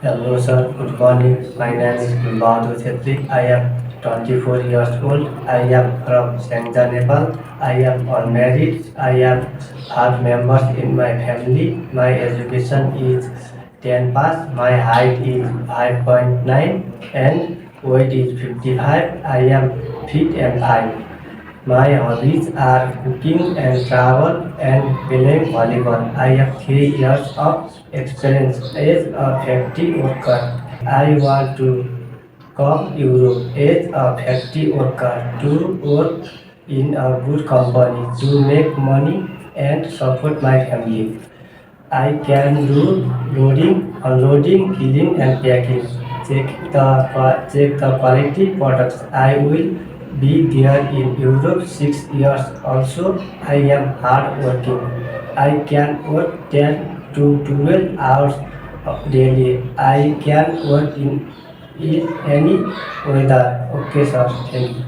Hello sir, good morning. My name is Bahadur Kshetri. I am 24 years old. I am from Sengja, Nepal. I am unmarried. I am 5 members in my family. My education is 10 pass. My height is 5.9 and weight is 55. I am fit and fine. My hobbies are cooking and travel and playing volleyball. I have 3 years of experience as a factory worker. I want to come Europe as a factory worker to work in a good company to make money and support my family. I can do loading, unloading, filling and packing. Check the quality products. I will be there in Europe 6 years. Also, I am hard working. I can work 10 to 12 hours daily. I can work in any weather. Okay, sir. Thank you.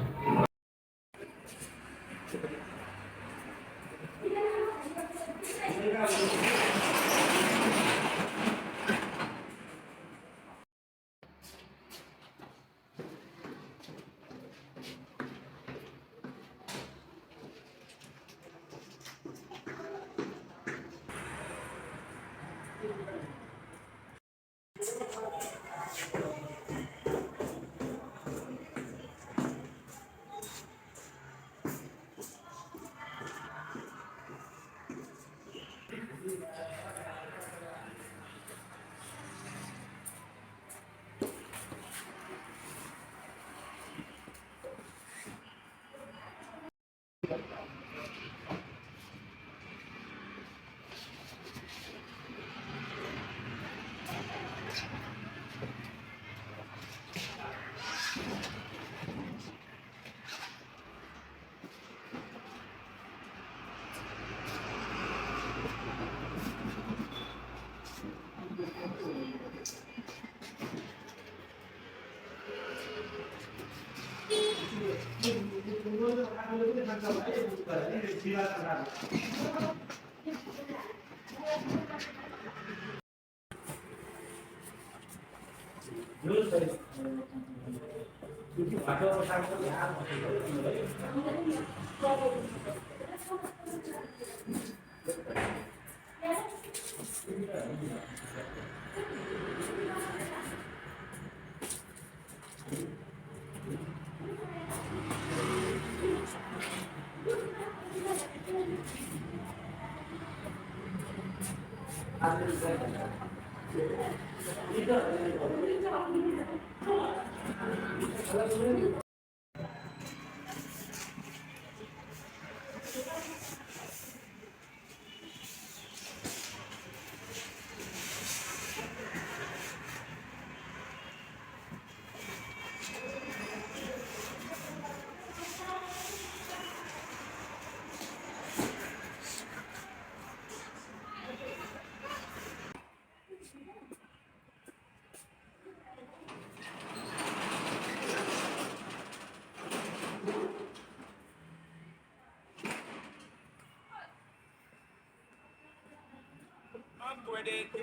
I'm with it, good.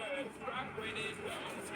I'm with it, good.